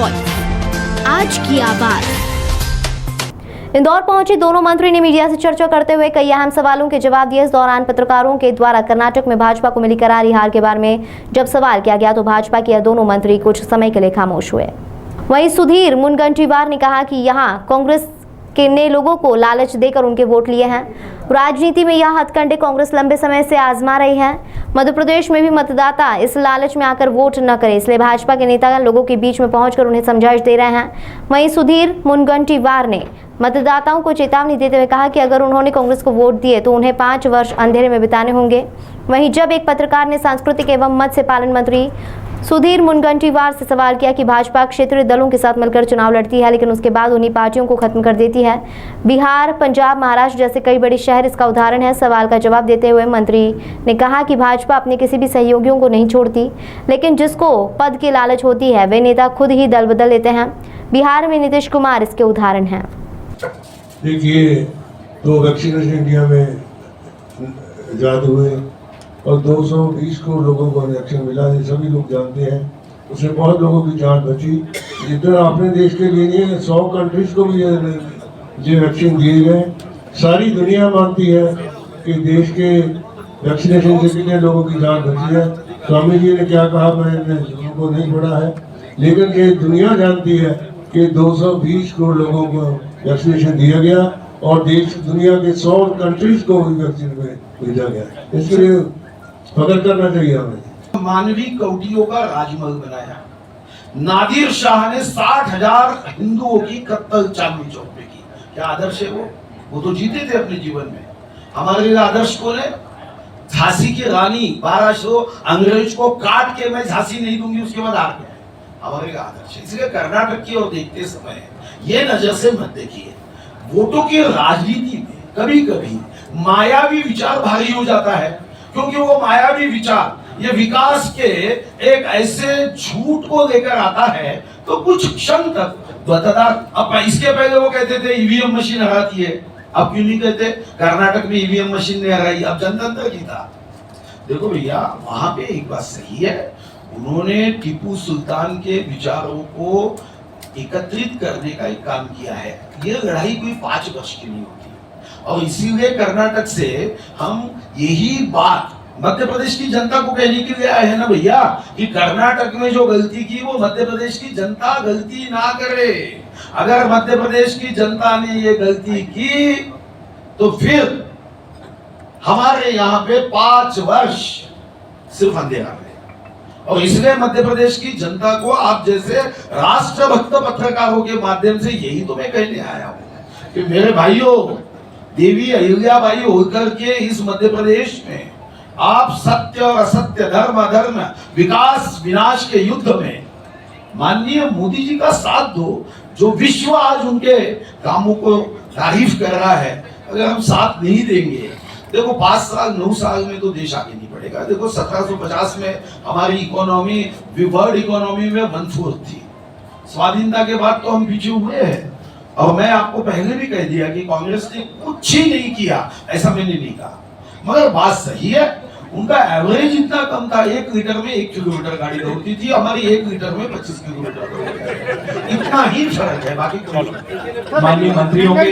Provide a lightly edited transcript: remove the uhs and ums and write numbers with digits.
Voice, आज की आवाज। इंदौर पहुंचे दोनों मंत्री ने मीडिया से चर्चा करते हुए कई अहम सवालों के जवाब दिए। इस दौरान पत्रकारों के द्वारा कर्नाटक में भाजपा को मिली करारी हार के बारे में जब सवाल किया गया तो भाजपा के दोनों मंत्री कुछ समय के लिए खामोश हुए। वहीं सुधीर मुनगंटीवार ने कहा कि यहां कांग्रेस के ने लोगों को लालच देकर उनके वोट लिए हैं। राजनीति में यह हथकंडे कांग्रेस लंबे समय से आजमा रही है। मध्य प्रदेश में भी मतदाता इस लालच में आकर वोट न करें, इसलिए भाजपा के नेता लोगों के बीच में पहुंचकर उन्हें समझाइश दे रहे हैं। वहीं सुधीर मुनगंटीवार ने मतदाताओं को चेतावनी देते हुए कहा कि अगर उन्होंने कांग्रेस को वोट दिए तो उन्हें 5 वर्ष अंधेरे में बिताने होंगे। वहीं जब एक पत्रकार ने सांस्कृतिक एवं मत्स्य पालन मंत्री सुधीर मुनगंटीवार से सवाल किया कि भाजपा क्षेत्रीय दलों के साथ मिलकर चुनाव लड़ती है लेकिन उसके बाद उन्हीं पार्टियों को खत्म कर देती है। बिहार, पंजाब, महाराष्ट्र जैसे कई बड़े शहर इसका उदाहरण है। सवाल का जवाब देते हुए मंत्री ने कहा कि भाजपा अपने किसी भी सहयोगियों को नहीं छोड़ती, लेकिन जिसको पद की लालच होती है वे नेता खुद ही दल बदल लेते हैं। बिहार में नीतीश कुमार इसके उदाहरण हैं। देखिए, तो वैक्सीनेशन इंडिया में इजाद हुए और 220 करोड़ लोगों को वैक्सीन मिला, ये सभी लोग जानते हैं। उसमें बहुत लोगों की जान बची। जितना अपने देश के लिए नहीं, 100 कंट्रीज को भी ये वैक्सीन दिए गए। सारी दुनिया मानती है कि देश के वैक्सीनेशन से कितने लोगों की जान बची है। स्वामी जी ने क्या कहा मैंने उनको नहीं पढ़ा है, लेकिन ये दुनिया जानती है कि 220 करोड़ लोगों को वैक्सीनेशन दिया गया और देश दुनिया के 100 कंट्रीज को भी वैक्सीन में भेजा गया। इसके लिए फख्र करना चाहिए हमें। मानवीय कौटियों का राजमहल बनाया। नादिर शाह ने 60,000 हिंदुओं की कत्ल चांदनी चौक पे की। क्या आदर्श है वो तो जीते थे अपने जीवन में। हमारे लिए आदर्श कौन है? झांसी की रानी 1200 अंग्रेज को काट के मैं झांसी नहीं दूंगी, उसके बाद हार गए। हमारे लिए आदर्श है। इसलिए कर्नाटक की ओर देखते समय ये नजर से मत देखिए। वोटों की राजनीति में कभी कभी मायावी विचार भारी हो जाता है, क्योंकि वो मायावी विचार ये विकास के एक ऐसे झूठ को लेकर आता है तो कुछ क्षण तक मतदार, अब इसके पहले वो कहते थे ईवीएम मशीन हराती है, अब क्यों नहीं कहते कर्नाटक में ईवीएम मशीन ने हराई, अब जनतंत्र जीता। देखो भैया, वहां पे एक बात सही है, उन्होंने टीपू सुल्तान के विचारों को एकत्रित करने का एक काम किया है। ये लड़ाई कोई 5 वर्ष की नहीं होती और इसीलिए कर्नाटक से हम यही बात मध्य प्रदेश की जनता को कहने के लिए आए हैं ना भैया, कि कर्नाटक में जो गलती की वो मध्य प्रदेश की जनता गलती ना करे। अगर मध्य प्रदेश की जनता ने ये गलती की तो फिर हमारे यहाँ पे 5 वर्ष सिर्फ अंधेरा है। और इसलिए मध्य प्रदेश की जनता को आप जैसे राष्ट्रभक्त पत्रकारों के माध्यम से यही तो मैं कहने आया हूं कि मेरे भाइयों, देवी अहिल्याबाई होलकर के इस मध्य प्रदेश में आप सत्य और असत्य, धर्म अधर्म, विकास विनाश के युद्ध में माननीय मोदी जी का साथ दो। जो विश्व आज उनके कामों को तारीफ कर रहा है, अगर हम साथ नहीं देंगे, देखो 5 साल 9 साल में तो देश आगे नहीं बढ़ेगा। देखो 1750 में हमारी इकोनॉमी वर्ल्ड इकोनॉमी में 1/4 थी। स्वाधीनता के बाद तो हम पीछे हुए हैं। और मैं आपको पहले भी कह दिया कि कांग्रेस ने कुछ ही नहीं किया, ऐसा मैंने नहीं कहा, मगर बात सही है, उनका एवरेज इतना कम था। 1 लीटर में 1 किलोमीटर गाड़ी दौड़ती थी, हमारी 1 लीटर में 25 किलोमीटर दौड़ती है। इतना ही फर्क है, बाकी माननीय मंत्रियों के